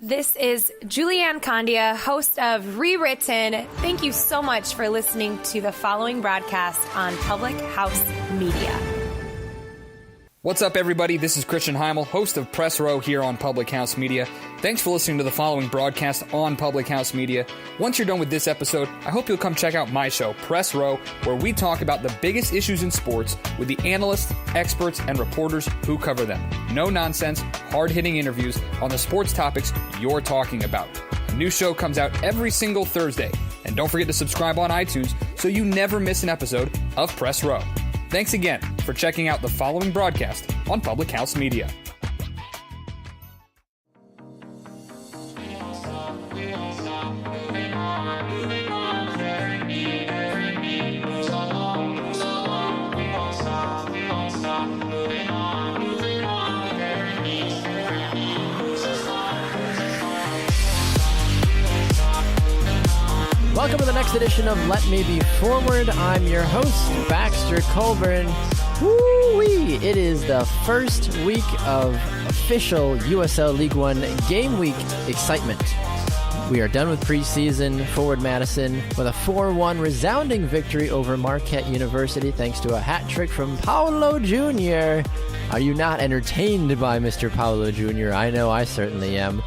This is Julianne Condia, host of Rewritten. Thank you so much for listening to the following broadcast on Public House Media. What's up, everybody? This is Christian Heimel, host of Press Row here on Public House Media. Thanks for listening to the following broadcast on Public House Media. Once you're done with this episode, I hope you'll come check out my show, Press Row, where we talk about the biggest issues in sports with the analysts, experts, and reporters who cover them. No nonsense, hard-hitting interviews on the sports topics you're talking about. A new show comes out every single Thursday. And don't forget to subscribe on iTunes so you never miss an episode of Press Row. Thanks again for checking out the following broadcast on Public House Media. Welcome to the next edition of Let Me Be Forward. I'm your host, Baxter Colburn. Woo-wee! It is the first week of official USL League One game week excitement. We are done with preseason. Forward Madison with a 4-1 resounding victory over Marquette University thanks to a hat trick from Paulo Jr. Are you not entertained by Mr. Paulo Jr.? I know I certainly am.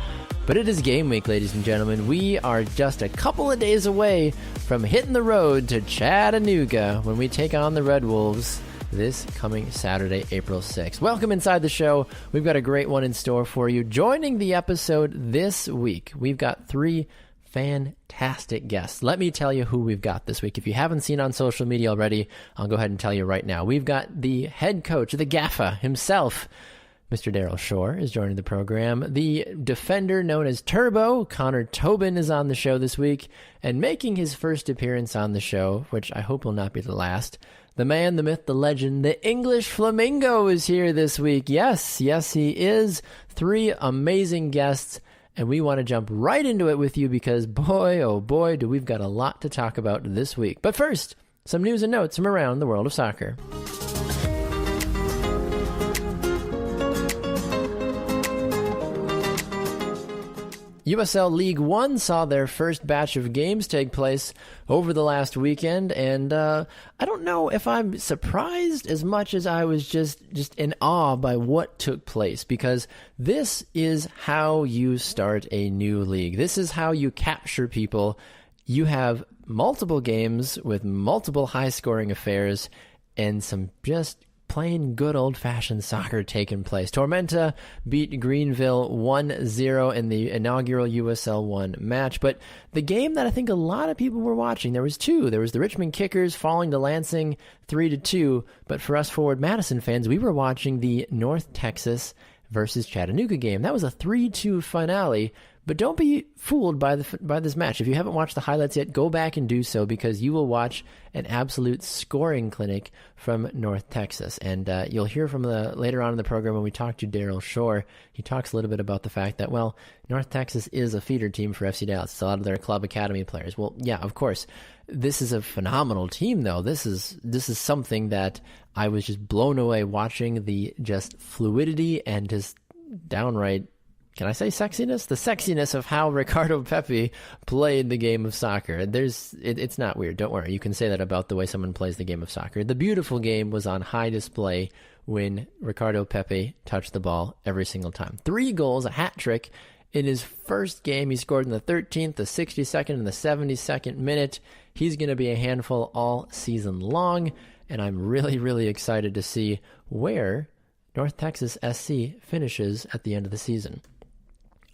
But it is game week, ladies and gentlemen. We are just a couple of days away from hitting the road to Chattanooga when we take on the Red Wolves this coming Saturday, April 6th. Welcome inside the show. We've got a great one in store for you. Joining the episode this week, we've got three fantastic guests. Let me tell you who we've got this week. If you haven't seen on social media already, I'll go ahead and tell you right now. We've got the head coach, the Gaffer himself, Mr. Daryl Shore is joining the program. The defender known as Turbo, Connor Tobin, is on the show this week. And making his first appearance on the show, which I hope will not be the last, the man, the myth, the legend, the English Flamingo is here this week. Yes, he is. Three amazing guests. And we want to jump right into it with you because boy, oh boy, do we've got a lot to talk about this week. But first, some news and notes from around the world of soccer. USL League One saw their first batch of games take place over the last weekend, and I don't know if I'm surprised as much as I was just in awe by what took place, because this is how you start a new league. This is how you capture people. You have multiple games with multiple high-scoring affairs and some just plain good old-fashioned soccer taking place. Tormenta beat Greenville 1-0 in the inaugural USL 1 match, but the game that I think a lot of people were watching, there was two. There was the Richmond Kickers falling to Lansing 3-2, but for us Forward Madison fans, we were watching the North Texas versus Chattanooga game. That was a 3-2 finale. But don't be fooled by this match. If you haven't watched the highlights yet, go back and do so, because you will watch an absolute scoring clinic from North Texas. And you'll hear from later on in the program when we talk to Daryl Shore. He talks a little bit about the fact that, well, North Texas is a feeder team for FC Dallas. It's a lot of their club academy players. Well, yeah, of course. This is a phenomenal team, though. This is something that I was just blown away watching, the just fluidity and just downright, can I say sexiness? The sexiness of how Ricardo Pepi played the game of soccer. It's not weird. Don't worry. You can say that about the way someone plays the game of soccer. The beautiful game was on high display when Ricardo Pepi touched the ball every single time. 3 goals, a hat trick in his first game. He scored in the 13th, the 62nd, and the 72nd minute. He's going to be a handful all season long, and I'm really, really excited to see where North Texas SC finishes at the end of the season.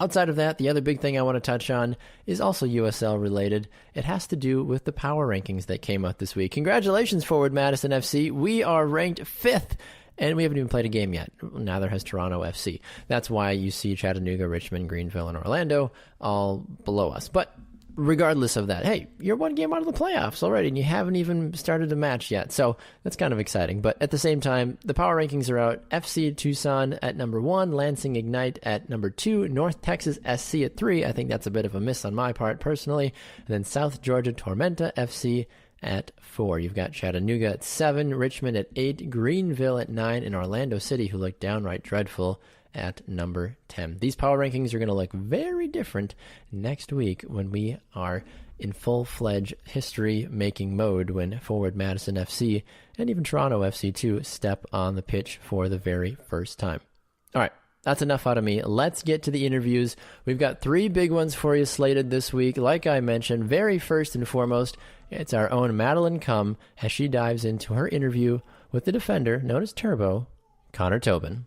Outside of that, the other big thing I want to touch on is also USL related. It has to do with the power rankings that came out this week. Congratulations, Forward Madison FC. We are ranked 5th, and we haven't even played a game yet. Neither has Toronto FC. That's why you see Chattanooga, Richmond, Greenville, and Orlando all below us. But regardless of that, hey, you're one game out of the playoffs already, and you haven't even started a match yet. So that's kind of exciting. But at the same time, the power rankings are out. FC Tucson at number 1, Lansing Ignite at number 2, North Texas SC at 3. I think that's a bit of a miss on my part personally. And then South Georgia Tormenta FC at 4. You've got Chattanooga at 7, Richmond at 8, Greenville at 9, and Orlando City, who looked downright dreadful, at number 10. These power rankings are going to look very different next week when we are in full-fledged history-making mode when Forward Madison FC and even Toronto FC too step on the pitch for the very first time. All right, that's enough out of me. Let's get to the interviews. We've got 3 big ones for you slated this week. Like I mentioned, very first and foremost, it's our own Madeline Kumm as she dives into her interview with the defender known as Turbo, Connor Tobin.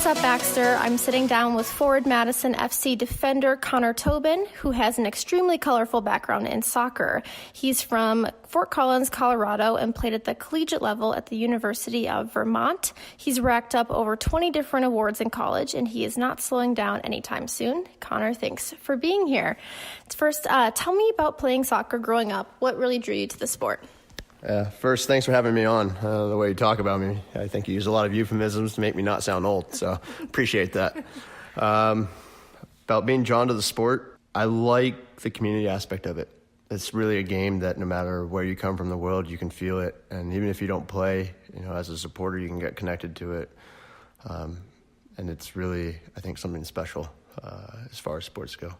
What's up, Baxter? I'm sitting down with Forward Madison FC defender Connor Tobin, who has an extremely colorful background in soccer. He's from Fort Collins, Colorado, and played at the collegiate level at the University of Vermont. He's racked up over 20 different awards in college, and he is not slowing down anytime soon. Connor, thanks for being here. First, tell me about playing soccer growing up. What really drew you to the sport? First, thanks for having me on. The way you talk about me, I think you use a lot of euphemisms to make me not sound old, so appreciate that. About being drawn to the sport, I like the community aspect of it. It's really a game that no matter where you come from in the world, you can feel it, and even if you don't play, as a supporter, you can get connected to it. And it's really, I think, something special as far as sports go.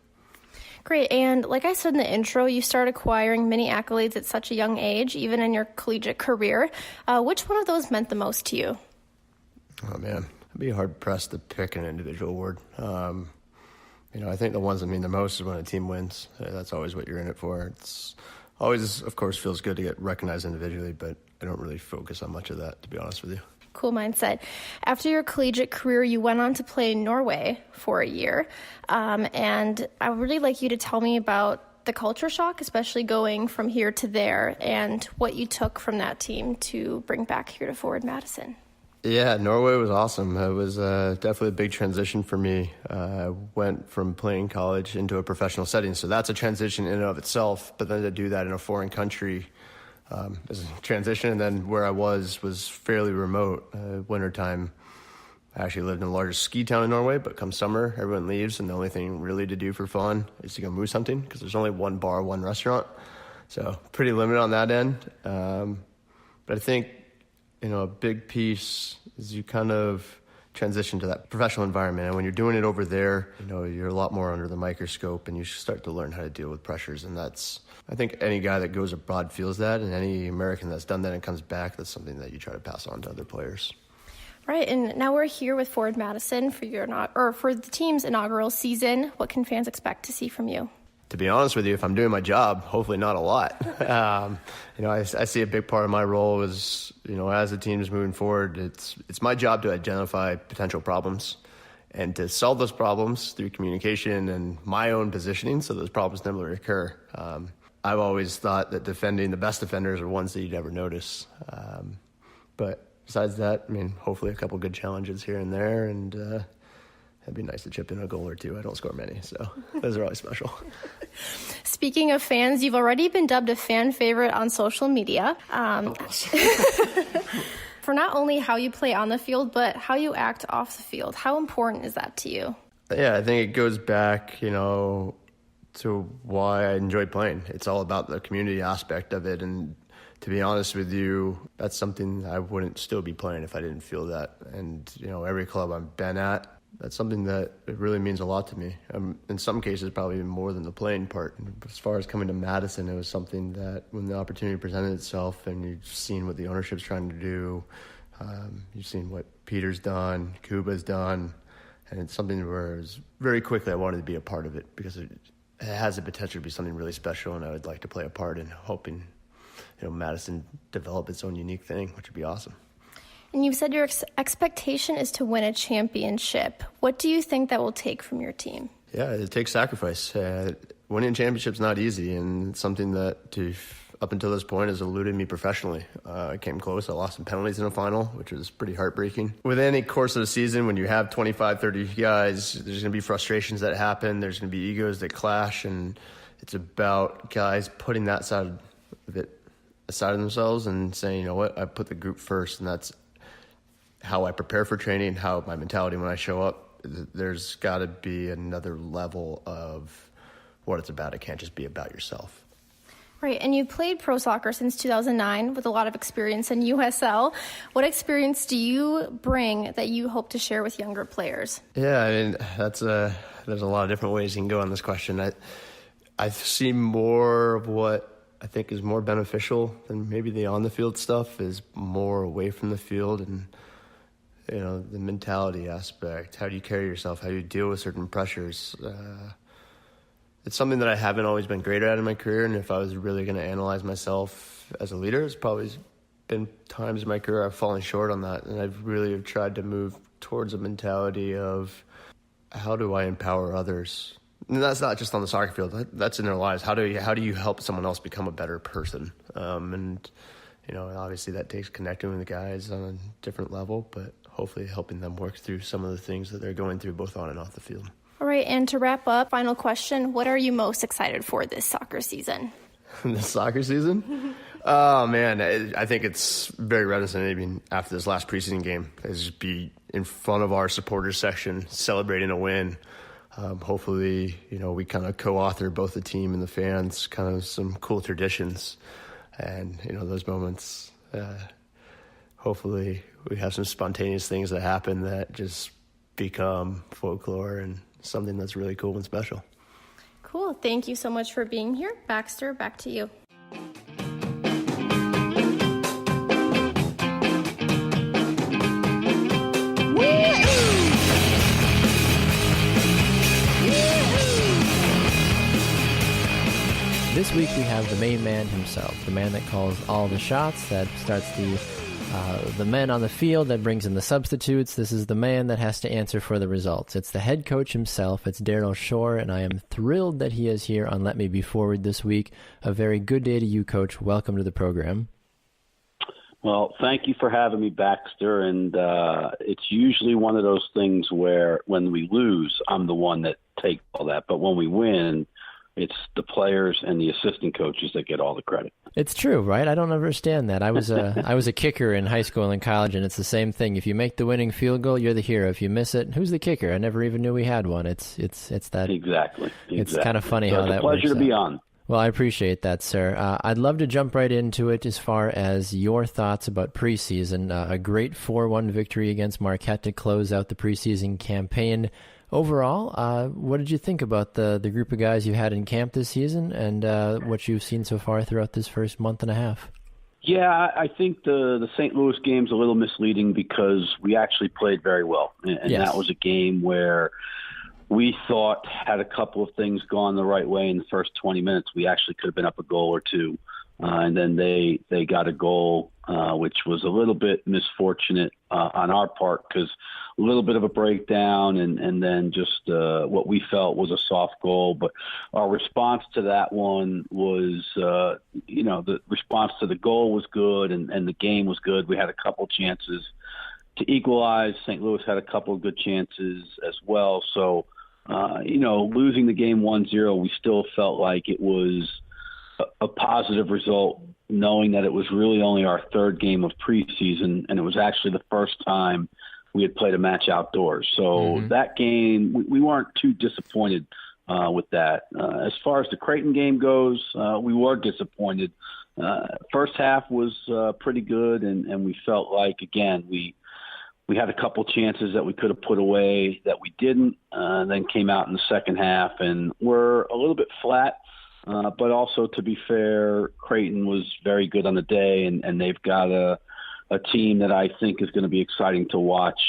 Great. And like I said in the intro, you started acquiring many accolades at such a young age, even in your collegiate career. Which one of those meant the most to you? Oh, man. I'd be hard-pressed to pick an individual award. I think the ones that mean the most is when a team wins. That's always what you're in it for. It's always, of course, feels good to get recognized individually, but I don't really focus on much of that, to be honest with you. Cool mindset. After your collegiate career, you went on to play in Norway for a year. And I would really like you to tell me about the culture shock, especially going from here to there, and what you took from that team to bring back here to Forward Madison. Yeah, Norway was awesome. It was definitely a big transition for me. I went from playing college into a professional setting, so that's a transition in and of itself. But then to do that in a foreign country as a transition, and then where I was fairly remote. Wintertime, I actually lived in the largest ski town in Norway, but come summer, everyone leaves, and the only thing really to do for fun is to go moose hunting, because there's only one bar, one restaurant. So pretty limited on that end. But I think, a big piece is you kind of transition to that professional environment. And when you're doing it over there, you're a lot more under the microscope, and you start to learn how to deal with pressures. And I think any guy that goes abroad feels that, and any American that's done that and comes back, that's something that you try to pass on to other players. Right, and now we're here with Forward Madison for for the team's inaugural season. What can fans expect to see from you? To be honest with you, if I'm doing my job, hopefully not a lot. I see a big part of my role is, as the team is moving forward, it's my job to identify potential problems and to solve those problems through communication and my own positioning so those problems never recur. I've always thought that the best defenders are ones that you never notice. But besides that, hopefully a couple good challenges here and there, and it'd be nice to chip in a goal or two. I don't score many, so those are always special. Speaking of fans, you've already been dubbed a fan favorite on social media. For not only how you play on the field, but how you act off the field. How important is that to you? Yeah, I think it goes back, to why I enjoy playing. It's all about the community aspect of it, and to be honest with you, that's something I wouldn't still be playing if I didn't feel that. And, every club I've been at, that's something that it really means a lot to me. In some cases, probably even more than the playing part. And as far as coming to Madison, it was something that when the opportunity presented itself and you've seen what the ownership's trying to do, you've seen what Peter's done, Kuba's done, and it's something where it was very quickly I wanted to be a part of it because it has the potential to be something really special, and I would like to play a part in hoping, Madison develop its own unique thing, which would be awesome. And you've said your expectation is to win a championship. What do you think that will take from your team? Yeah, it takes sacrifice. Winning a championship's not easy, and it's something that up until this point has eluded me professionally. I came close. I lost some penalties in the final, which was pretty heartbreaking. With any course of the season, when you have 25, 30 guys, there's going to be frustrations that happen. There's going to be egos that clash, and it's about guys putting that side of it aside of themselves and saying, you know what, I put the group first, and that's how I prepare for training, how my mentality when I show up. There's got to be another level of what it's about. It can't just be about yourself. Right, and you played pro soccer since 2009 with a lot of experience in USL. What experience do you bring that you hope to share with younger players? Yeah, I mean, there's a lot of different ways you can go on this question. I see more of what I think is more beneficial than maybe the on-the-field stuff is more away from the field and, the mentality aspect. How do you carry yourself? How do you deal with certain pressures? It's something that I haven't always been great at in my career, and if I was really going to analyze myself as a leader, it's probably been times in my career I've fallen short on that, and I've really tried to move towards a mentality of how do I empower others? And that's not just on the soccer field, that's in their lives. How do you help someone else become a better person? And obviously that takes connecting with the guys on a different level, but hopefully helping them work through some of the things that they're going through both on and off the field. All right, and to wrap up, final question, what are you most excited for this soccer season? This soccer season? Oh, man, I think it's very reminiscent, even after this last preseason game, is just be in front of our supporters section celebrating a win. Hopefully, we kind of co-author, both the team and the fans, kind of some cool traditions. And, those moments, hopefully we have some spontaneous things that happen that just become folklore and something that's really cool and special. Cool. Thank you so much for being here. Baxter, back to you. This week we have the main man himself, the man that calls all the shots, that starts the men on the field, that brings in the substitutes. This is the man that has to answer for the results. It's the head coach himself. It's Daryl Shore, and I am thrilled that he is here on Let Me Be Forward this week. A very good day to you, Coach. Welcome to the program. Well, thank you for having me, Baxter. And it's usually one of those things where when we lose, I'm the one that takes all that. But when we win, it's the players and the assistant coaches that get all the credit. It's true, right? I don't understand that. I was a kicker in high school and college, and it's the same thing. If you make the winning field goal, you're the hero. If you miss it, who's the kicker? I never even knew we had one. It's that exactly. It's kind of funny so how that works. It's a pleasure to be on. Well, I appreciate that, sir. I'd love to jump right into it as far as your thoughts about preseason. A great 4-1 victory against Marquette to close out the preseason campaign. Overall, what did you think about the group of guys you had in camp this season and what you've seen so far throughout this first month and a half? Yeah, I think the St. Louis game's a little misleading because we actually played very well. And yes. That was a game where we thought had a couple of things gone the right way in the first 20 minutes. We actually could have been up a goal or two. And then they got a goal, which was a little bit misfortunate on our part because a little bit of a breakdown and then just what we felt was a soft goal. But our response to that one was, the response to the goal was good and the game was good. We had a couple chances to equalize. St. Louis had a couple of good chances as well. So, losing the game 1-0, we still felt like it was a positive result, knowing that it was really only our third game of preseason, and it was actually the first time we had played a match outdoors. So that game, we weren't too disappointed with that. As far as the Creighton game goes, we were disappointed. First half was pretty good, and we felt like, again, we had a couple chances that we could have put away that we didn't, then came out in the second half, and we're a little bit flat. But also, to be fair, Creighton was very good on the day, and they've got a team that I think is going to be exciting to watch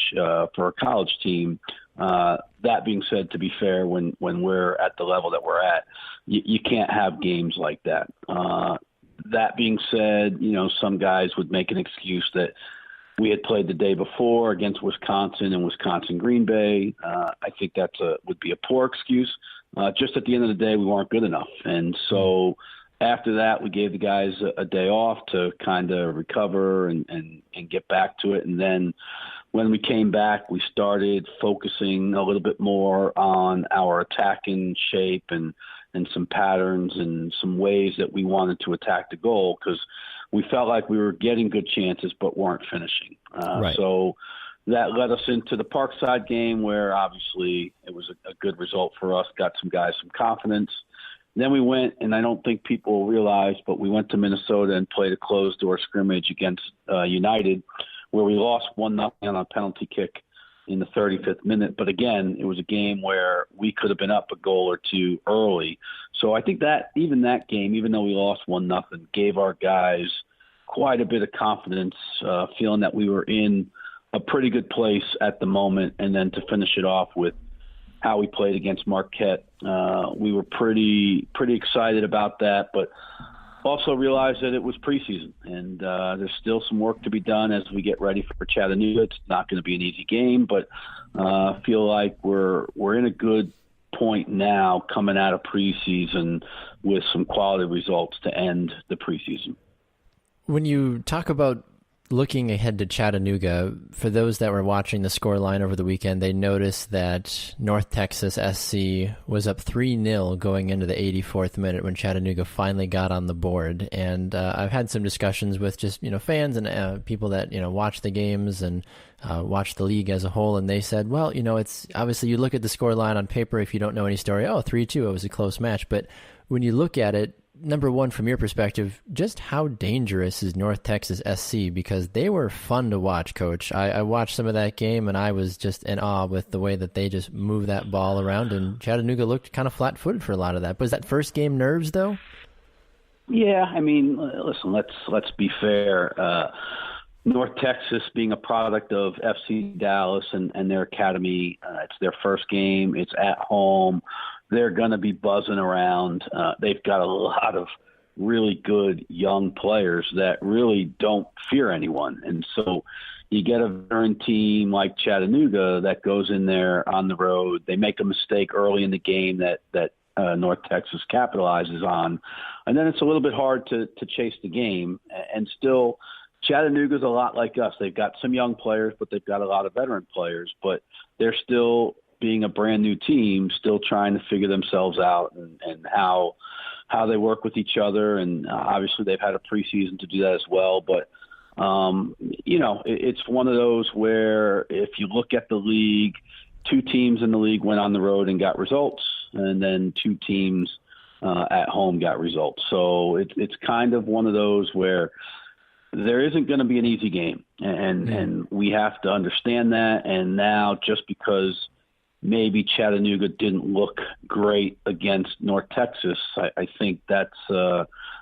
for a college team. That being said, to be fair, when we're at the level that we're at, you can't have games like that. That being said, some guys would make an excuse that we had played the day before against Wisconsin and Wisconsin-Green Bay. I think would be a poor excuse. Just at the end of the day, we weren't good enough. And so after that, we gave the guys a day off to kind of recover and get back to it. And then when we came back, we started focusing a little bit more on our attacking shape and some patterns and some ways that we wanted to attack the goal because we felt like we were getting good chances but weren't finishing. Right. So that led us into the Parkside game where obviously it was a good result for us, got some guys some confidence. Then we went, and I don't think people realize, but we went to Minnesota and played a closed-door scrimmage against United, where we lost 1-0 on a penalty kick in the 35th minute. But again, it was a game where we could have been up a goal or two early. So I think that even that game, even though we lost 1-0, gave our guys quite a bit of confidence, feeling that we were in a pretty good place at the moment. And then to finish it off with how we played against Marquette, we were pretty excited about that, but also realized that it was preseason, and there's still some work to be done as we get ready for Chattanooga. It's not going to be an easy game, but I feel like we're in a good point now coming out of preseason with some quality results to end the preseason. When you talk about looking ahead to Chattanooga, for those that were watching the scoreline over the weekend, they noticed that North Texas SC was up 3-0 going into the 84th minute when Chattanooga finally got on the board. And I've had some discussions with just, fans and people that, watch the games and watch the league as a whole. And they said, well, it's obviously you look at the scoreline on paper, if you don't know any story, 3-2, it was a close match. But when you look at it, number one, from your perspective, just how dangerous is North Texas SC? Because they were fun to watch, Coach. I watched some of that game, and I was just in awe with the way that they just moved that ball around, and Chattanooga looked kind of flat-footed for a lot of that. Was that first game nerves, though? Yeah, I mean, listen, let's be fair. North Texas being a product of FC Dallas and their academy, it's their first game. It's at home. They're going to be buzzing around. They've got a lot of really good young players that really don't fear anyone. And so you get a veteran team like Chattanooga that goes in there on the road. They make a mistake early in the game that North Texas capitalizes on. And then it's a little bit hard to chase the game. And still, Chattanooga's a lot like us. They've got some young players, but they've got a lot of veteran players. But they're still, being a brand new team, still trying to figure themselves out and how they work with each other. And obviously they've had a preseason to do that as well. But, it's one of those where if you look at the league, two teams in the league went on the road and got results, and then two teams at home got results. So it's kind of one of those where there isn't going to be an easy game. And we have to understand that. And now just because maybe Chattanooga didn't look great against North Texas, I think that's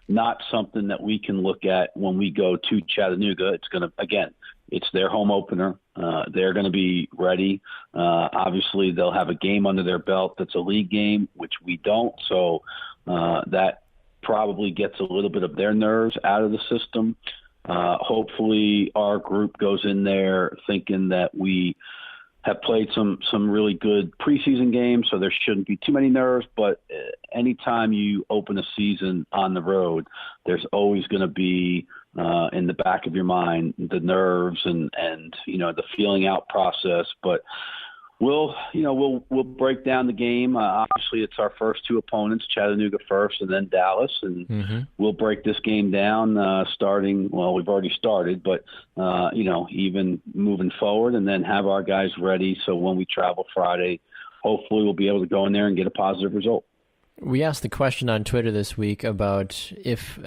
not something that we can look at when we go to Chattanooga. It's going to, again, it's their home opener. They're going to be ready. Obviously, they'll have a game under their belt that's a league game, which we don't. So that probably gets a little bit of their nerves out of the system. Hopefully, our group goes in there thinking that we have played some really good preseason games, so there shouldn't be too many nerves. But anytime you open a season on the road, there's always going to be in the back of your mind the nerves and the feeling out process. But we'll break down the game. Obviously, it's our first two opponents, Chattanooga first and then Dallas, and we'll break this game down starting. Well, we've already started, but even moving forward, and then have our guys ready. So when we travel Friday, hopefully we'll be able to go in there and get a positive result. We asked the question on Twitter this week about if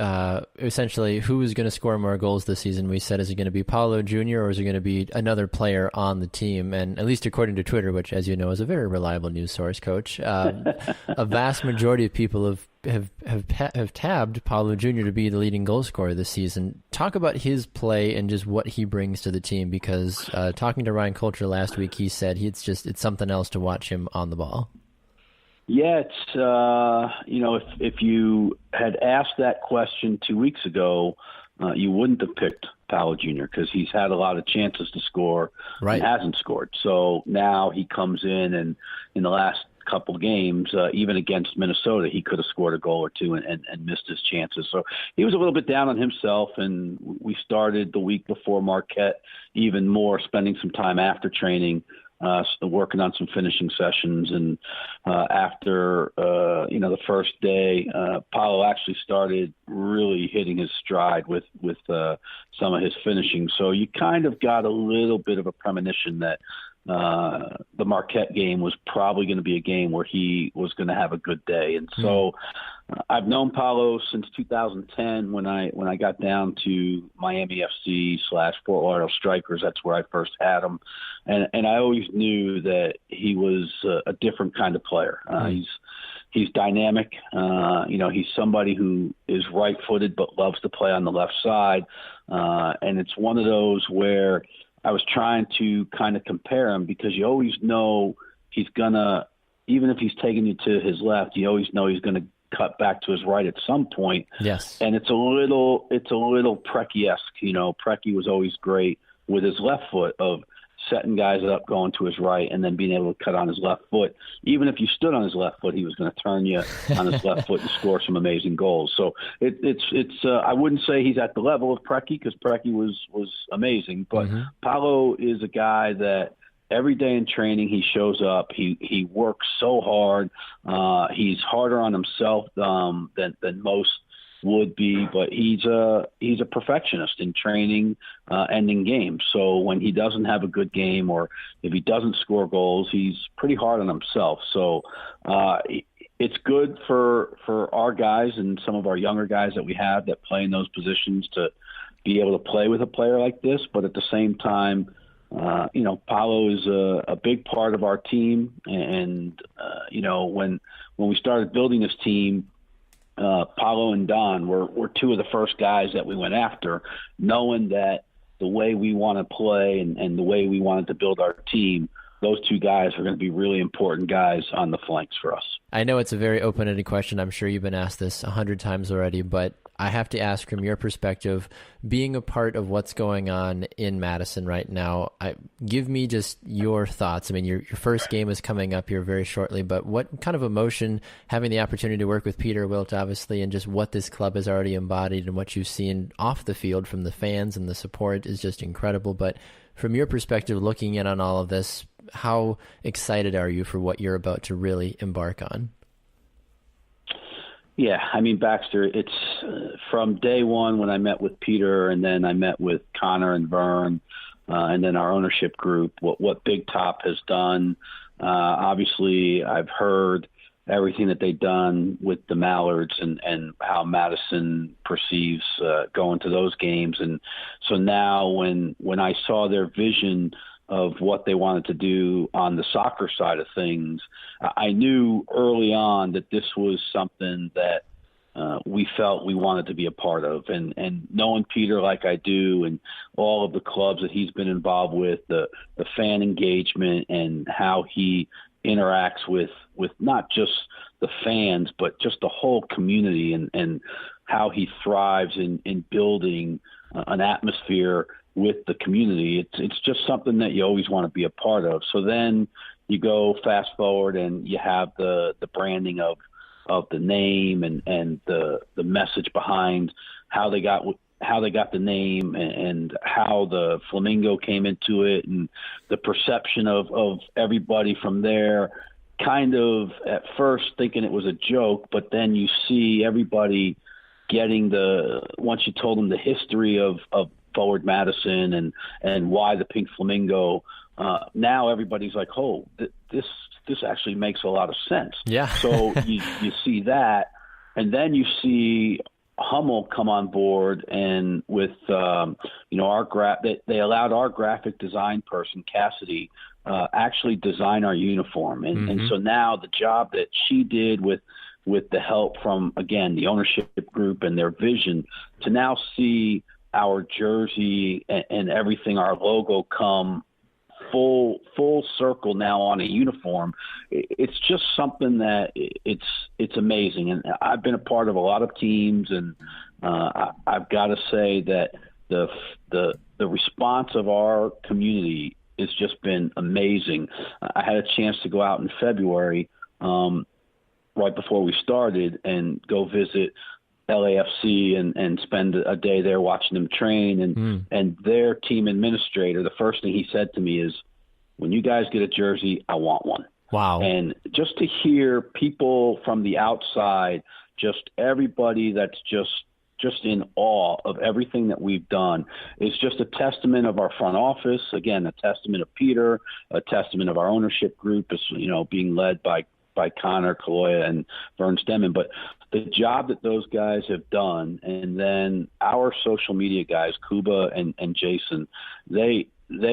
essentially who is going to score more goals this season. We said, is it going to be Paulo Jr. or is it going to be another player on the team? And at least according to Twitter, which, as you know, is a very reliable news source, Coach, a vast majority of people have tabbed Paulo Jr. to be the leading goal scorer this season. Talk about his play and just what he brings to the team, because talking to Ryan Coulter last week, he said it's something else to watch him on the ball. Yeah, it's if you had asked that question 2 weeks ago, you wouldn't have picked Paulo Jr. because he's had a lot of chances to score and hasn't scored. So now he comes in, and in the last couple of games, even against Minnesota, he could have scored a goal or two and missed his chances. So he was a little bit down on himself, and we started the week before Marquette even more, spending some time after training, working on some finishing sessions. And after the first day, Paulo actually started really hitting his stride with some of his finishing. So you kind of got a little bit of a premonition that the Marquette game was probably going to be a game where he was going to have a good day. And so I've known Paolo since 2010 when I got down to Miami FC / Fort Lauderdale Strikers. That's where I first had him. And I always knew that he was a different kind of player. He's dynamic. He's somebody who is right-footed but loves to play on the left side. And it's one of those where I was trying to kind of compare him, because you always know he's going to, even if he's taking you to his left, you always know he's going to cut back to his right at some point. Yes. And it's a little Preki-esque. Preki was always great with his left foot of setting guys up, going to his right, and then being able to cut on his left foot. Even if you stood on his left foot, he was going to turn you on his left foot and score some amazing goals. So it's I wouldn't say he's at the level of Preki, because Preki was amazing, but Paolo is a guy that every day in training he shows up. He works so hard. He's harder on himself than most would be, but he's a perfectionist in training and in games. So when he doesn't have a good game, or if he doesn't score goals, he's pretty hard on himself. So it's good for our guys and some of our younger guys that we have that play in those positions to be able to play with a player like this. But at the same time, Paolo is a big part of our team. And when we started building this team, Paolo and Don were two of the first guys that we went after, knowing that the way we want to play and the way we wanted to build our team, those two guys are going to be really important guys on the flanks for us. I know it's a very open-ended question. I'm sure you've been asked this 100 times already, but I have to ask, from your perspective, being a part of what's going on in Madison right now, give me just your thoughts. I mean, your first game is coming up here very shortly, but what kind of emotion, having the opportunity to work with Peter Wilt, obviously, and just what this club has already embodied and what you've seen off the field from the fans and the support is just incredible. But from your perspective, looking in on all of this, how excited are you for what you're about to really embark on? Yeah, I mean, Baxter, it's from day one when I met with Peter, and then I met with Connor and Vern, and then our ownership group, what Big Top has done. Obviously, I've heard everything that they've done with the Mallards and how Madison perceives going to those games. And so now when I saw their vision of what they wanted to do on the soccer side of things, I knew early on that this was something that we felt we wanted to be a part of. And knowing Peter like I do, and all of the clubs that he's been involved with, the fan engagement and how he interacts with not just the fans, but just the whole community, and how he thrives in building an atmosphere with the community. It's just something that you always want to be a part of. So then you go fast forward and you have the branding of the name and the message behind how they got the name and how the Flamingo came into it, and the perception of everybody from there, kind of at first thinking it was a joke, but then you see everybody getting once you told them the history of Forward Madison and why the Pink Flamingo, now everybody's like, oh, this actually makes a lot of sense. Yeah. So you see that, and then you see Hummel come on board, and with they allowed our graphic design person Cassidy actually design our uniform, and so now the job that she did with the help from, again, the ownership group and their vision, to now see our jersey and everything, our logo, come full circle now on a uniform. It's just something that it's amazing. And I've been a part of a lot of teams, and I've got to say that the response of our community has just been amazing. I had a chance to go out in February, right before we started, and go visit LAFC and spend a day there watching them train, and their team administrator, the first thing he said to me is, when you guys get a jersey, I want one. Wow. And just to hear people from the outside, just everybody that's just just in awe of everything that we've done. It's just a testament of our front office, again, a testament of Peter, a testament of our ownership group, is, being led by Connor Kaloya and Vern Stemmen. But the job that those guys have done, and then our social media guys, Kuba and Jason, they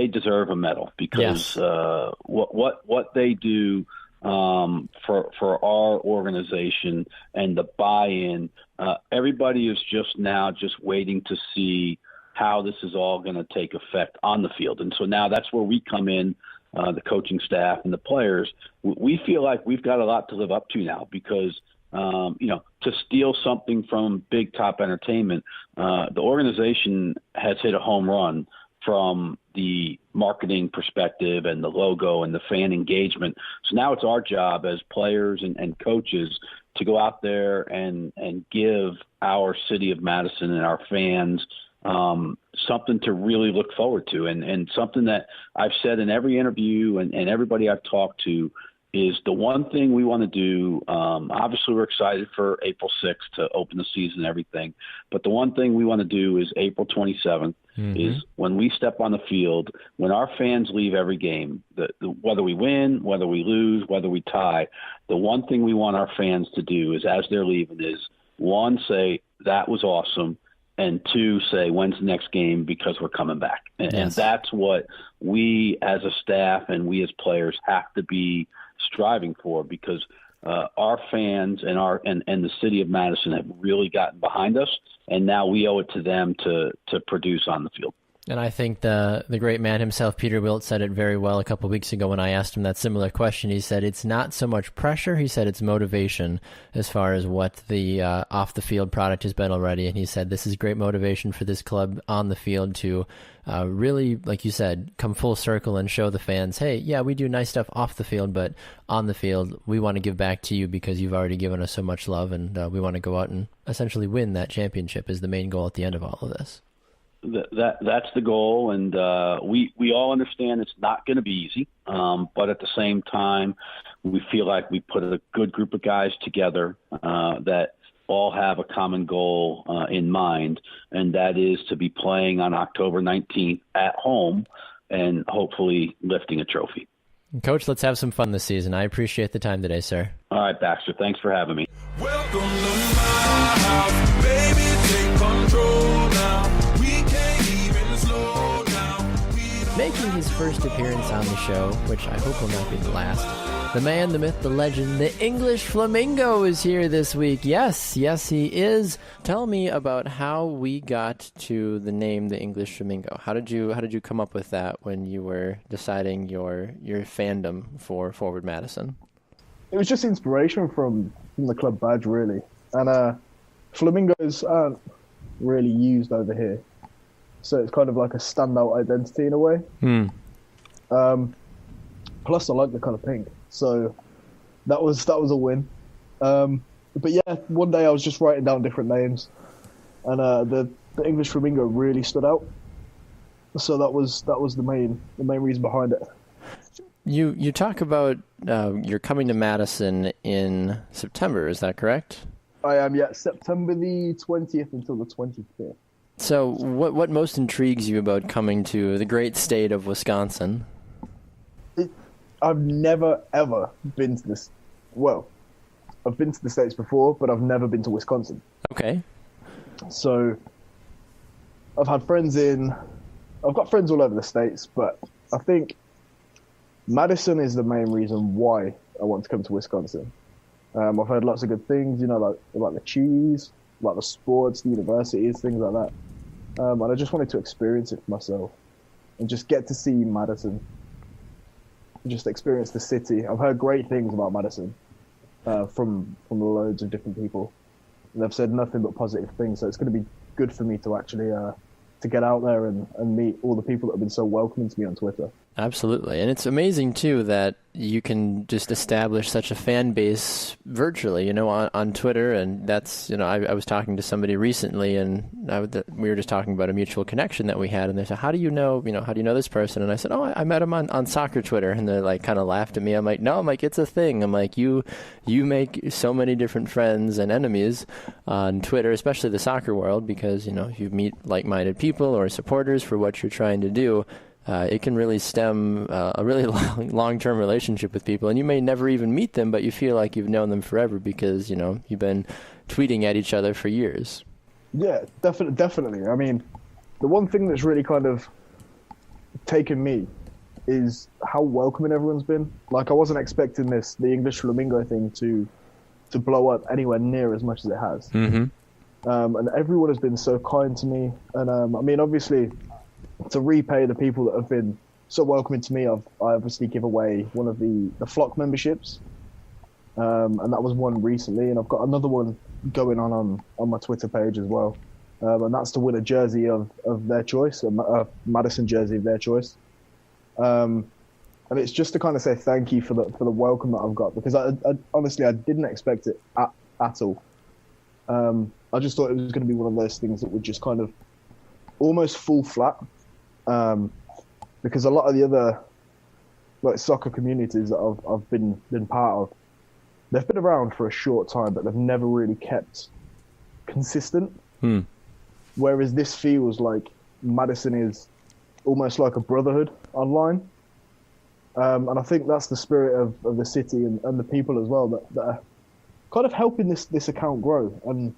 deserve a medal, because what they do for our organization and the buy-in, everybody is just waiting to see how this is all going to take effect on the field. And so now that's where we come in, the coaching staff and the players. We feel like we've got a lot to live up to now, because to steal something from Big Top Entertainment, the organization has hit a home run from the marketing perspective and the logo and the fan engagement. So now it's our job as players and coaches to go out there and give our city of Madison and our fans something to really look forward to. And something that I've said in every interview and everybody I've talked to is the one thing we want to do. Obviously, we're excited for April 6th to open the season and everything. But the one thing we want to do is April 27th is when we step on the field, when our fans leave every game, whether we win, whether we lose, whether we tie, the one thing we want our fans to do is, as they're leaving, is, one, say, that was awesome, and two, say, when's the next game, because we're coming back. And that's what we as a staff and we as players have to be striving for, because our fans and the city of Madison have really gotten behind us, and now we owe it to them to produce on the field. And I think the great man himself, Peter Wilt, said it very well a couple of weeks ago when I asked him that similar question. He said it's not so much pressure. He said it's motivation as far as what the off-the-field product has been already. And he said this is great motivation for this club on the field to really, like you said, come full circle and show the fans, hey, yeah, we do nice stuff off the field, but on the field, we want to give back to you because you've already given us so much love, and we want to go out and essentially win that championship is the main goal at the end of all of this. That's the goal, and we all understand it's not going to be easy, but at the same time, we feel like we put a good group of guys together that all have a common goal in mind, and that is to be playing on October 19th at home and hopefully lifting a trophy. Coach, let's have some fun this season. I appreciate the time today, sir. All right, Baxter, thanks for having me. Welcome to my house, baby, take control now. Making his first appearance on the show, which I hope will not be the last, the man, the myth, the legend, the English Flamingo is here this week. Yes, he is. Tell me about how we got to the name the English Flamingo. How did you come up with that when you were deciding your fandom for Forward Madison? It was just inspiration from the club badge, really. And flamingos aren't really used over here. So it's kind of like a standout identity in a way. Plus, I like the colour pink, so that was a win. But yeah, one day I was just writing down different names, and the English Flamingo really stood out. So that was the main reason behind it. You talk about you're coming to Madison in September. Is that correct? I am. Yeah, September the 20th until the 25th. So what most intrigues you about coming to the great state of Wisconsin? I've never, ever been to this. Well, I've been to the States before, but I've never been to Wisconsin. Okay. So I've got friends all over the States, but I think Madison is the main reason why I want to come to Wisconsin. I've heard lots of good things, like about the cheese, about the sports, the universities, things like that. And I just wanted to experience it for myself and just get to see Madison, just experience the city. I've heard great things about Madison from loads of different people. And they've said nothing but positive things. So it's going to be good for me to actually to get out there and meet all the people that have been so welcoming to me on Twitter. Absolutely. And it's amazing, too, that you can just establish such a fan base virtually, on Twitter. And that's, I was talking to somebody recently, and we were just talking about a mutual connection that we had. And they said, how do you know this person? And I said, I met him on soccer Twitter. And they kind of laughed at me. I'm like, no, it's a thing. I'm like, you make so many different friends and enemies on Twitter, especially the soccer world, because, you meet like-minded people or supporters for what you're trying to do. It can really stem a really long-term relationship with people, and you may never even meet them, but you feel like you've known them forever because, you've been tweeting at each other for years. Yeah, definitely. I mean, the one thing that's really kind of taken me is how welcoming everyone's been. Like, I wasn't expecting the English Flamingo thing to blow up anywhere near as much as it has. Mm-hmm. And everyone has been so kind to me. And, I mean, obviously, to repay the people that have been so welcoming to me, I obviously give away one of the flock memberships, and that was one recently, and I've got another one going on my Twitter page as well, and that's to win a jersey of their choice, a Madison jersey of their choice, and it's just to kind of say thank you for the welcome that I've got, because I honestly I didn't expect it at all. I just thought it was going to be one of those things that would just kind of almost fall flat. Because a lot of the other soccer communities that I've been part of, they've been around for a short time, but they've never really kept consistent. Whereas this feels like Madison is almost like a brotherhood online. And I think that's the spirit of the city and the people as well that are kind of helping this account grow. And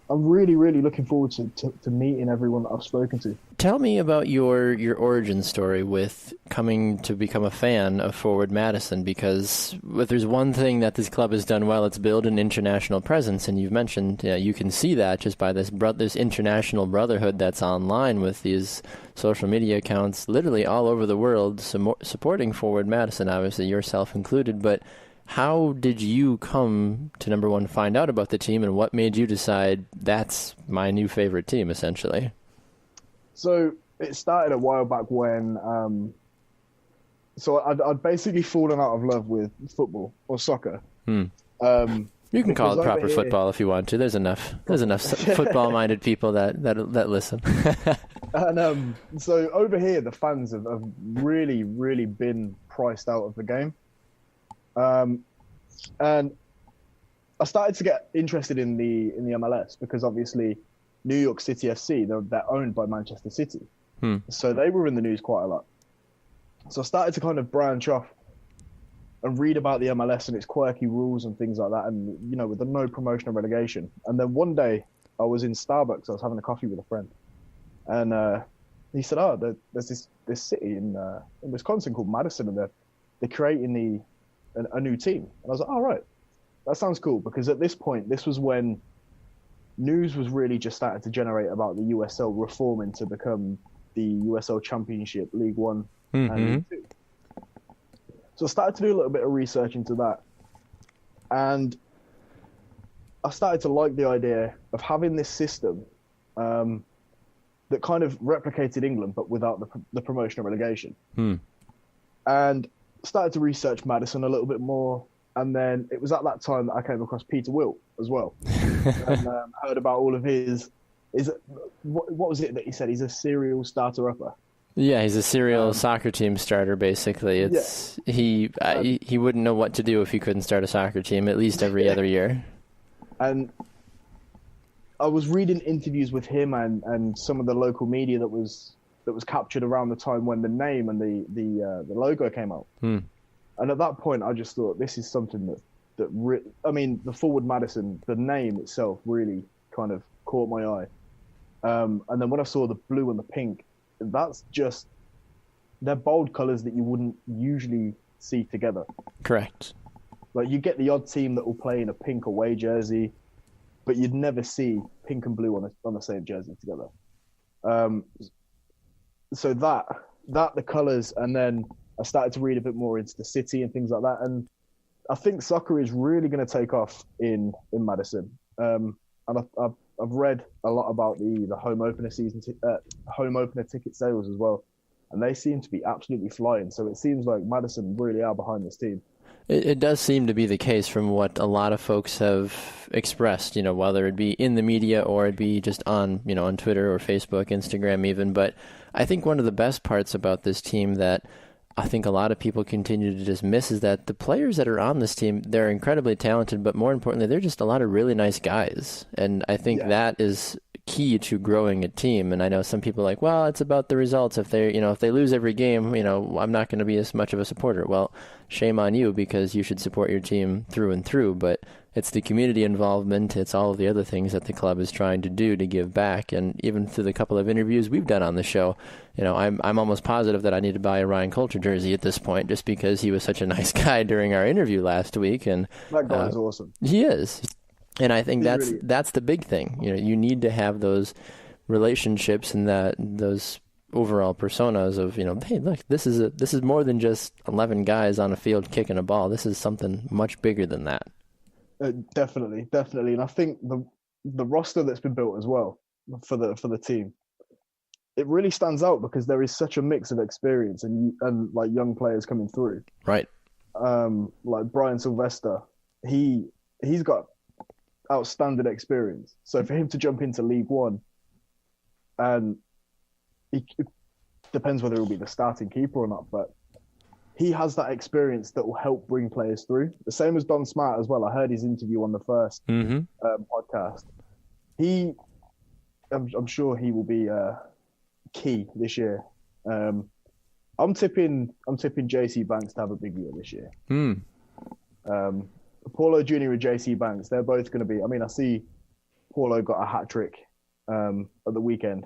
I'm really, really looking forward to meeting everyone that I've spoken to. Tell me about your origin story with coming to become a fan of Forward Madison, because if there's one thing that this club has done well, it's build an international presence, and you've mentioned you can see that just by this international brotherhood that's online with these social media accounts literally all over the world supporting Forward Madison, obviously yourself included, but how did you come to, number one, find out about the team, and what made you decide that's my new favorite team, essentially? So it started a while back when, I'd basically fallen out of love with football or soccer. You can call it proper football if you want to. There's enough football-minded people that listen. And so over here, the fans have really, really been priced out of the game. And I started to get interested in the MLS because obviously New York City FC, they're owned by Manchester City. So they were in the news quite a lot. So I started to kind of branch off and read about the MLS and its quirky rules and things like that. And, with the no promotion or relegation. And then one day I was in Starbucks, I was having a coffee with a friend. And he said, there's this city in Wisconsin called Madison, and they're creating a new team. And I was like, right, that sounds cool, because at this point, this was when news was really just starting to generate about the USL reforming to become the USL Championship, League One, and League Two. So I started to do a little bit of research into that, and I started to like the idea of having this system that kind of replicated England, but without the promotion or relegation. And started to research Madison a little bit more, and then it was at that time that I came across Peter Wilt as well, and heard about all of his. What was it that he said? He's a serial starter-upper. Yeah, he's a serial soccer team starter. Basically, he wouldn't know what to do if he couldn't start a soccer team at least every other year. And I was reading interviews with him and some of the local media that was captured around the time when the name and the logo came out. And at that point, I just thought this is something the Forward Madison, the name itself really kind of caught my eye. And then when I saw the blue and the pink, they're bold colors that you wouldn't usually see together. Correct. Like, you get the odd team that will play in a pink away jersey, but you'd never see pink and blue on the same jersey together. So the colors, and then I started to read a bit more into the city and things like that. And I think soccer is really going to take off in Madison. And I've read a lot about the home opener ticket sales as well. and they seem to be absolutely flying. So it seems like Madison really are behind this team. It does seem to be the case from what a lot of folks have expressed, whether it be in the media or it be just on, on Twitter or Facebook, Instagram even. But I think one of the best parts about this team that I think a lot of people continue to dismiss is that the players that are on this team, they're incredibly talented, but more importantly, they're just a lot of really nice guys. And I think that is key to growing a team. And I know some people are like, well, it's about the results. If they, if they lose every game, I'm not going to be as much of a supporter. Well, shame on you, because you should support your team through and through. But it's the community involvement. It's all of the other things that the club is trying to do to give back. And even through the couple of interviews we've done on the show, I'm almost positive that I need to buy a Ryan Coulter jersey at this point, just because he was such a nice guy during our interview last week. And that guy is awesome. He is. And I think that's the big thing. You need to have those relationships and those overall personas of, hey, look, this is more than just 11 guys on a field kicking a ball. This is something much bigger than that. Definitely. And I think the roster that's been built as well for the team, it really stands out because there is such a mix of experience and like young players coming through. Right. Like Brian Sylvester, he's got outstanding experience. So for him to jump into League One, and it depends whether he'll be the starting keeper or not, but he has that experience that will help bring players through. The same as Don Smart as well. I heard his interview on the first podcast. I'm sure he will be key this year. I'm tipping JC Banks to have a big year this year. Paulo Jr. and JC Banks, they're both going to be. I mean, I see Paulo got a hat trick at the weekend,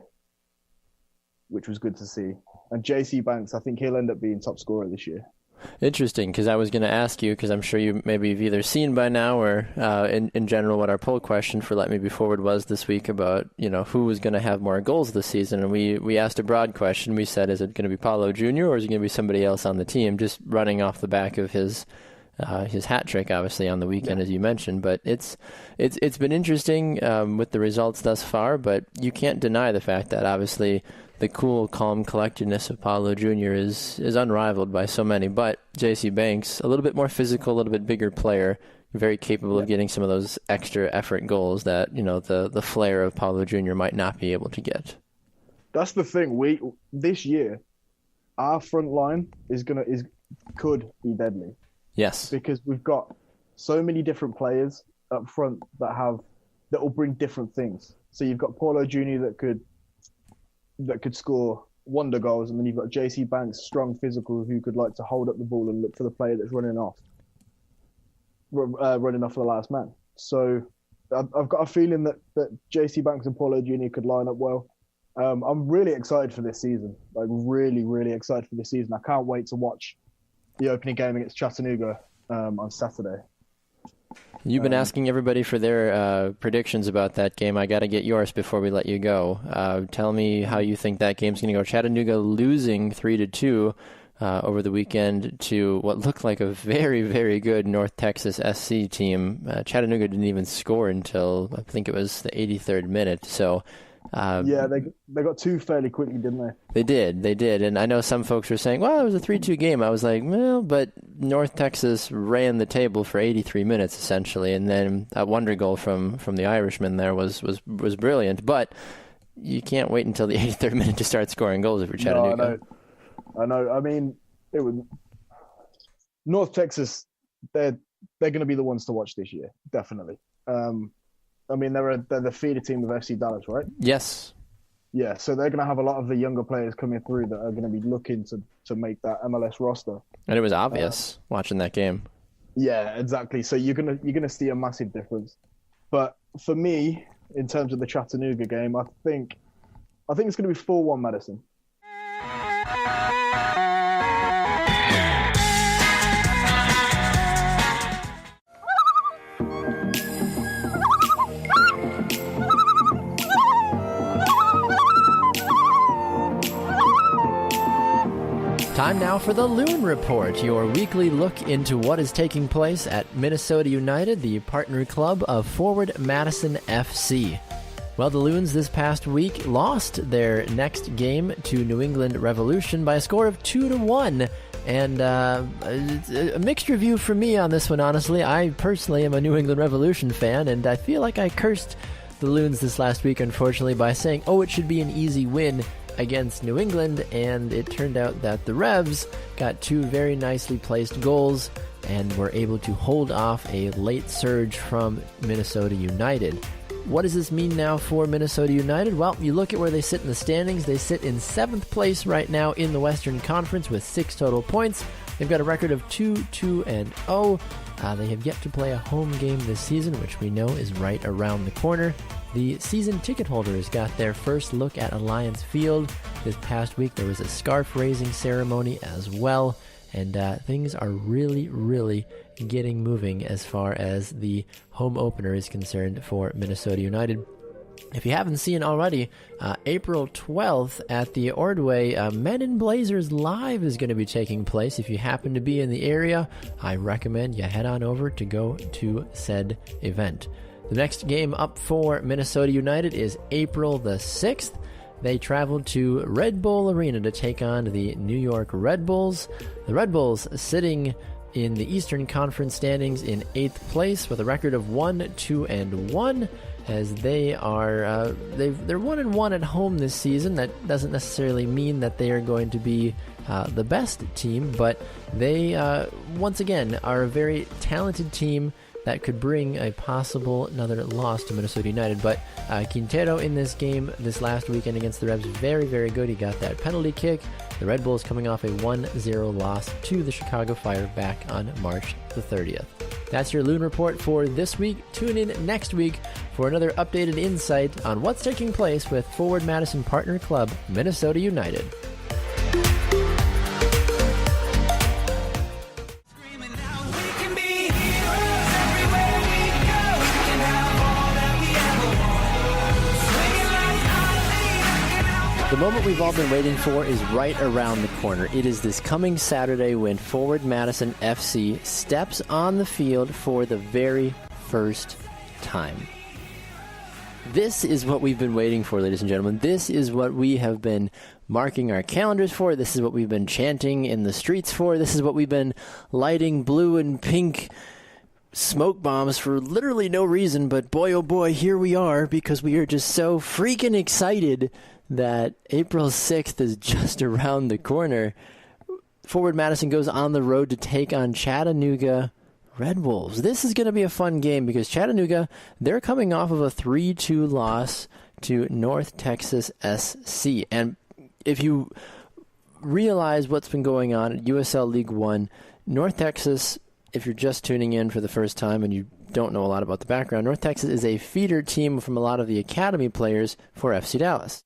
which was good to see. And JC Banks, I think he'll end up being top scorer this year. Interesting, because I was going to ask you, because I'm sure you maybe have either seen by now or in general what our poll question for Let Me Be Forward was this week about, who was going to have more goals this season. And we asked a broad question. We said, is it going to be Paulo Jr. or is it going to be somebody else on the team, just running off the back of his hat trick, obviously, on the weekend, as you mentioned. But it's been interesting with the results thus far, but you can't deny the fact that, obviously, the cool, calm collectedness of Paulo Jr. is unrivaled by so many. But J.C. Banks, a little bit more physical, a little bit bigger player, very capable of getting some of those extra effort goals that, the flair of Paulo Jr. might not be able to get. That's the thing. This year, our front line could be deadly. Yes. Because we've got so many different players up front that will bring different things. So you've got Paulo Jr. that could score wonder goals, and then you've got JC Banks, strong physical, who could like to hold up the ball and look for the player that's running off the last man. So I've got a feeling that JC Banks and Paulo Jr. could line up well. I'm really excited for this season. Like really, really excited for this season. I can't wait to watch the opening game against Chattanooga on Saturday. You've been asking everybody for their predictions about that game. I got to get yours before we let you go. Tell me how you think that game's going to go. Chattanooga losing 3-2 over the weekend to what looked like a very, very good North Texas SC team. Chattanooga didn't even score until, I think it was the 83rd minute. So they got two fairly quickly, didn't they? They did. And I know some folks were saying, well, it was a 3-2 game. I was like, well, but North Texas ran the table for 83 minutes, essentially. And then a wonder goal from the Irishman there was brilliant. But you can't wait until the 83rd minute to start scoring goals if you're Chattanooga. No, I know. I mean, it was North Texas, they're going to be the ones to watch this year, definitely. I mean, they're the feeder team of FC Dallas, right? Yes. Yeah, so they're going to have a lot of the younger players coming through that are going to be looking to make that MLS roster. And it was obvious watching that game. Yeah, exactly. So you're gonna see a massive difference. But for me, in terms of the Chattanooga game, I think it's going to be 4-1 Madison. Time now for the Loon Report, your weekly look into what is taking place at Minnesota United, the partner club of Forward Madison FC. Well, the Loons this past week lost their next game to New England Revolution by a score of 2-1. And it's a mixed review for me on this one, honestly. I personally am a New England Revolution fan, and I feel like I cursed the Loons this last week, unfortunately, by saying, it should be an easy win against New England, and it turned out that the Revs got 2 very nicely placed goals and were able to hold off a late surge from Minnesota United. What does this mean now for Minnesota United? Well, you look at where they sit in the standings. They sit in 7th place right now in the Western Conference with 6 total points. They've got a record of 2-2-0. They have yet to play a home game this season, which we know is right around the corner. The season ticket holders got their first look at Alliance Field. This past week there was a scarf-raising ceremony as well, and things are really, really getting moving as far as the home opener is concerned for Minnesota United. If you haven't seen already, April 12th at the Ordway, Men in Blazers Live is going to be taking place. If you happen to be in the area, I recommend you head on over to go to said event. The next game up for Minnesota United is April the 6th. They traveled to Red Bull Arena to take on the New York Red Bulls. The Red Bulls sitting in the Eastern Conference standings in 8th place with a record of 1-2-1, as they are they're 1-1 at home this season. That doesn't necessarily mean that they are going to be the best team, but they once again are a very talented team that could bring a possible another loss to Minnesota United. But Quintero in this game this last weekend against the Revs, very, very good. He got that penalty kick. The Red Bulls coming off a 1-0 loss to the Chicago Fire back on March the 30th. That's your Loon Report for this week. Tune in next week for another updated insight on what's taking place with Forward Madison partner club, Minnesota United. The moment we've all been waiting for is right around the corner. It is this coming Saturday when Forward Madison FC steps on the field for the very first time. This is what we've been waiting for, ladies and gentlemen. This is what we have been marking our calendars for. This is what we've been chanting in the streets for. This is what we've been lighting blue and pink smoke bombs for literally no reason. But boy, oh boy, here we are, because we are just so freaking excited that April 6th is just around the corner. Forward Madison goes on the road to take on Chattanooga Red Wolves. This is going to be a fun game because Chattanooga, they're coming off of a 3-2 loss to North Texas SC. And if you realize what's been going on at USL League One, North Texas, if you're just tuning in for the first time and you don't know a lot about the background, North Texas is a feeder team from a lot of the academy players for FC Dallas.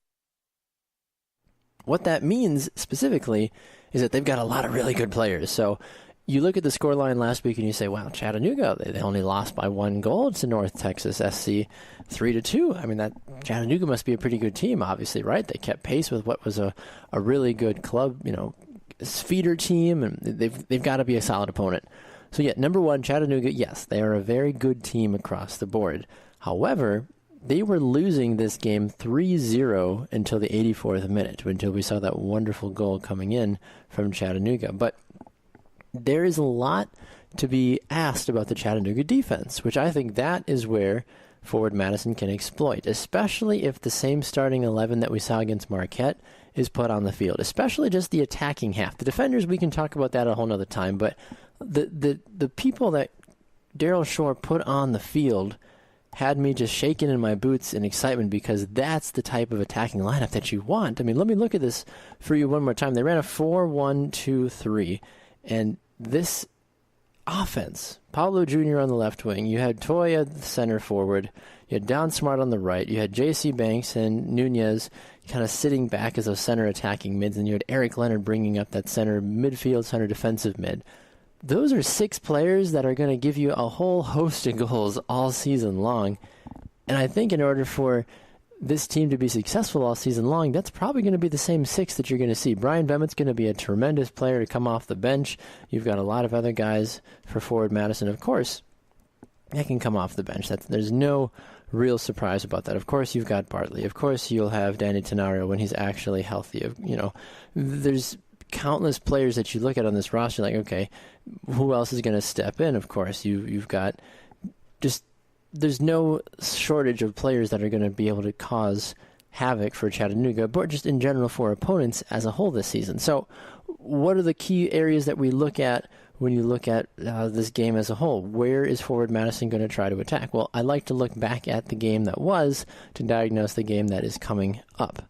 What that means specifically is that they've got a lot of really good players. So you look at the scoreline last week and you say, wow, Chattanooga, they only lost by 1 goal to North Texas SC, 3-2. I mean, that Chattanooga must be a pretty good team, obviously, right? They kept pace with what was a really good club, feeder team, and they've got to be a solid opponent. So yeah, number one, Chattanooga, yes, they are a very good team across the board. However, they were losing this game 3-0 until the 84th minute, until we saw that wonderful goal coming in from Chattanooga. But there is a lot to be asked about the Chattanooga defense, which I think that is where Forward Madison can exploit, especially if the same starting 11 that we saw against Marquette is put on the field, especially just the attacking half. The defenders, we can talk about that a whole nother time, but the people that Daryl Shore put on the field had me just shaking in my boots in excitement, because that's the type of attacking lineup that you want. I mean, let me look at this for you one more time. They ran a 4-1-2-3, and this offense, Pablo Jr. on the left wing, you had Toya, the center forward, you had Don Smart on the right, you had J.C. Banks and Nunez kind of sitting back as those center attacking mids, and you had Eric Leonard bringing up that center midfield, center defensive mid. Those are 6 players that are going to give you a whole host of goals all season long. And I think in order for this team to be successful all season long, that's probably going to be the same 6 that you're going to see. Brian Bemet's going to be a tremendous player to come off the bench. You've got a lot of other guys for Forward Madison. Of course, that can come off the bench. There's no real surprise about that. Of course, you've got Bartley. Of course, you'll have Danny Tenario when he's actually healthy. There's countless players that you look at on this roster like, okay, who else is going to step in? Of course, you've got there's no shortage of players that are going to be able to cause havoc for Chattanooga, but just in general for opponents as a whole this season. So what are the key areas that we look at when you look at this game as a whole? Where is Forward Madison going to try to attack? Well, I like to look back at the game that was to diagnose the game that is coming up.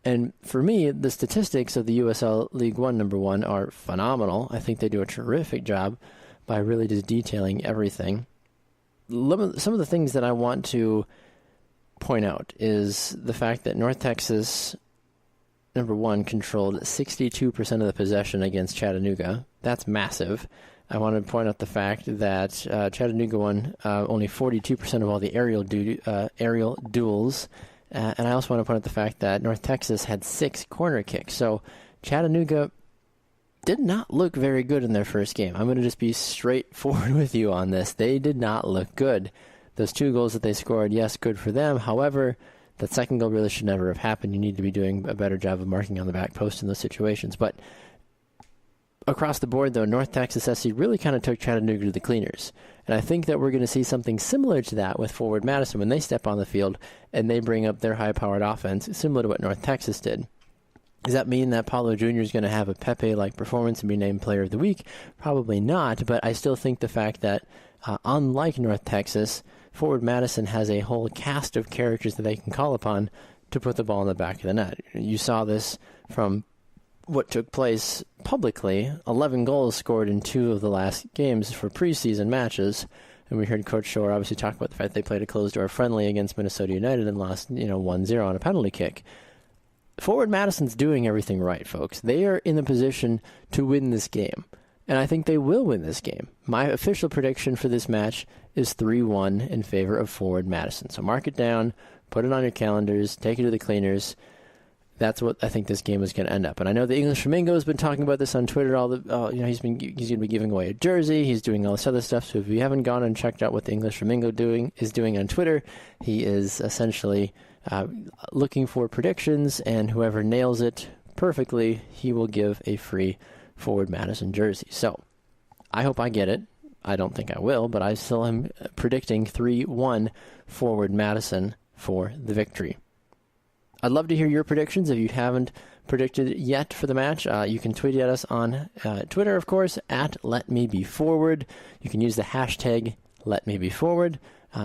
And for me, the statistics of the USL League One number one are phenomenal. I think they do a terrific job by really just detailing everything. Some of the things that I want to point out is the fact that North Texas, number one, controlled 62% of the possession against Chattanooga. That's massive. I want to point out the fact that Chattanooga won only 42% of all the aerial duels. And I also want to point out the fact that North Texas had 6 corner kicks. So Chattanooga did not look very good in their first game. I'm going to just be straightforward with you on this. They did not look good. Those 2 goals that they scored, yes, good for them. However, that second goal really should never have happened. You need to be doing a better job of marking on the back post in those situations. But across the board, though, North Texas SC really kind of took Chattanooga to the cleaners. And I think that we're going to see something similar to that with Forward Madison when they step on the field and they bring up their high-powered offense, similar to what North Texas did. Does that mean that Paulo Jr. is going to have a Pepe-like performance and be named Player of the Week? Probably not, but I still think the fact that, unlike North Texas, Forward Madison has a whole cast of characters that they can call upon to put the ball in the back of the net. You saw this from what took place publicly. 11 goals scored in 2 of the last games for preseason matches. And we heard Coach Shore obviously talk about the fact they played a closed-door friendly against Minnesota United and lost 1-0 on a penalty kick. Forward Madison's doing everything right, folks. They are in the position to win this game. And I think they will win this game. My official prediction for this match is 3-1 in favor of Forward Madison. So mark it down, put it on your calendars, take it to the cleaners. That's what I think this game is going to end up. And I know the English Flamingo has been talking about this on Twitter. He's going to be giving away a jersey. He's doing all this other stuff. So if you haven't gone and checked out what the English Flamingo is doing on Twitter, he is essentially looking for predictions, and whoever nails it perfectly, he will give a free Forward Madison jersey. So I hope I get it. I don't think I will, but I still am predicting 3-1 Forward Madison for the victory. I'd love to hear your predictions. If you haven't predicted yet for the match, you can tweet at us on Twitter, of course, at LetMeBeForward. You can use the hashtag LetMeBeForward.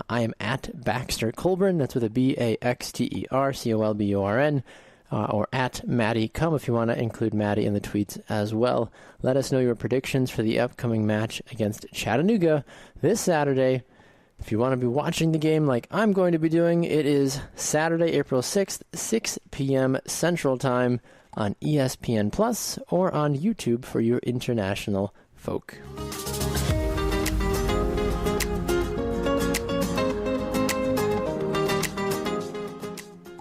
I am at Baxter Colburn. That's with a BAXTERCOLBURN. Or at Maddie Kumm if you want to include Maddie in the tweets as well. Let us know your predictions for the upcoming match against Chattanooga this Saturday. If you want to be watching the game like I'm going to be doing, it is Saturday, April 6th, 6 p.m. Central Time on ESPN Plus or on YouTube for your international folk.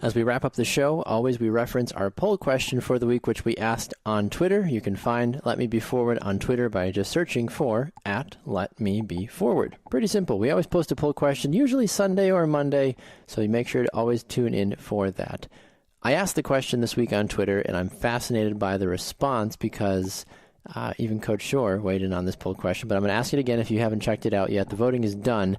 As we wrap up the show, always we reference our poll question for the week, which we asked on Twitter. You can find Let Me Be Forward on Twitter by just searching for @LetMeBeForward. Pretty simple. We always post a poll question, usually Sunday or Monday, so you make sure to always tune in for that. I asked the question this week on Twitter, and I'm fascinated by the response because even Coach Shore weighed in on this poll question, but I'm going to ask it again if you haven't checked it out yet. The voting is done.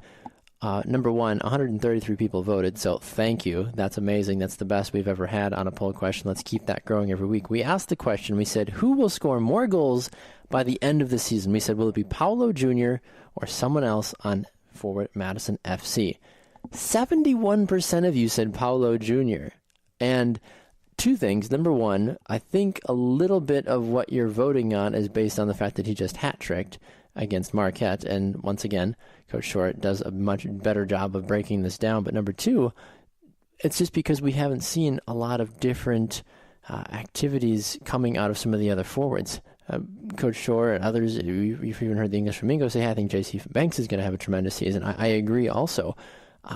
Number one, 133 people voted, so thank you. That's amazing. That's the best we've ever had on a poll question. Let's keep that growing every week. We asked the question, we said, who will score more goals by the end of the season? We said, will it be Paulo Jr. or someone else on Forward Madison FC? 71% of you said Paulo Jr. And 2 things. Number one, I think a little bit of what you're voting on is based on the fact that he just hat-tricked against Marquette. And once again, Coach Shore does a much better job of breaking this down. But number 2, it's just because we haven't seen a lot of different activities coming out of some of the other forwards. Coach Shore and others, you've even heard the English Flamingo say, hey, I think J.C. Banks is going to have a tremendous season. I agree also.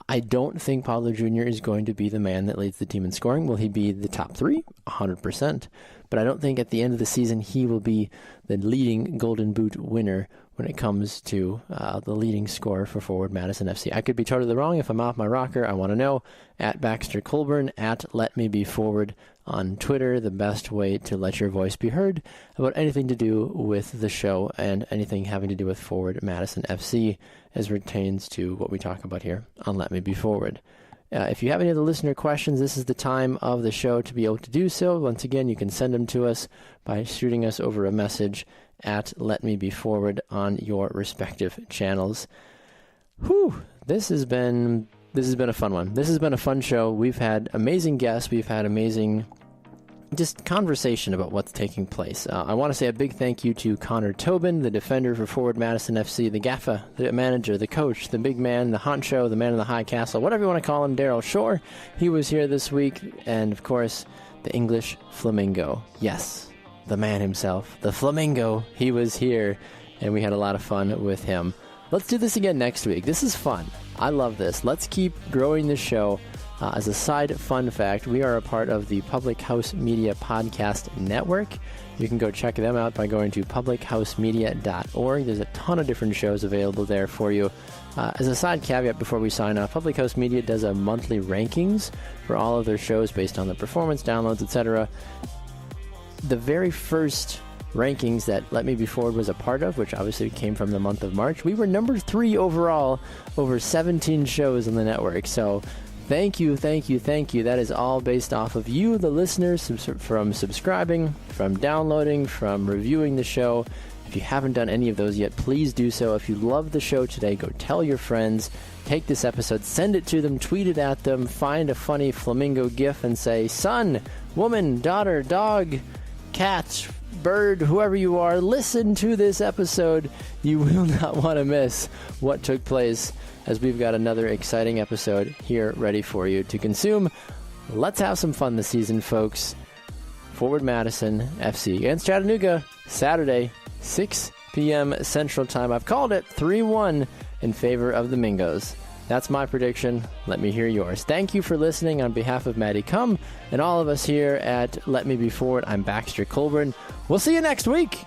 I don't think Paulo Jr. is going to be the man that leads the team in scoring. Will he be the top 3? 100%. But I don't think at the end of the season he will be the leading Golden Boot winner when it comes to the leading scorer for Forward Madison FC. I could be totally wrong. If I'm off my rocker, I want to know. At Baxter Colburn, at Let Me Be Forward on Twitter, the best way to let your voice be heard about anything to do with the show and anything having to do with Forward Madison FC as pertains to what we talk about here on Let Me Be Forward. If you have any other listener questions, this is the time of the show to be able to do so. Once again, you can send them to us by shooting us over a message at Let Me Be Forward on your respective channels. Whew, this has been a fun one. This has been a fun show. We've had amazing guests. We've had amazing just conversation about what's taking place. I want to say a big thank you to Connor Tobin, the defender for Forward Madison FC, the gaffer, the manager, the coach, the big man, the honcho, the man in the high castle, whatever you want to call him, Daryl Shore. He was here this week. And, of course, the English Flamingo. Yes, the man himself, the Flamingo. He was here, and we had a lot of fun with him. Let's do this again next week. This is fun. I love this. Let's keep growing the show. As a side fun fact, we are a part of the Public House Media Podcast Network. You can go check them out by going to publichousemedia.org. There's a ton of different shows available there for you. As a side caveat before we sign off, Public House Media does a monthly rankings for all of their shows based on the performance, downloads, etc. The very first rankings that Let Me Be Forward was a part of, which obviously came from the month of March, we were number 3 overall over 17 shows on the network. So thank you. That is all based off of you, the listeners, from subscribing, from downloading, from reviewing the show. If you haven't done any of those yet, please do so. If you love the show today, go tell your friends. Take this episode, send it to them, tweet it at them, find a funny flamingo gif and say, son, woman, daughter, dog, cat, bird, whoever you are, listen to this episode. You will not want to miss what took place, as we've got another exciting episode here ready for you to consume. Let's have some fun this season, folks. Forward Madison FC against Chattanooga, Saturday, 6 p.m. Central Time. I've called it 3-1 in favor of the Mingos. That's my prediction. Let me hear yours. Thank you for listening. On behalf of Maddie, Kumm, and all of us here at Let Me Be Forward, I'm Baxter Colburn. We'll see you next week.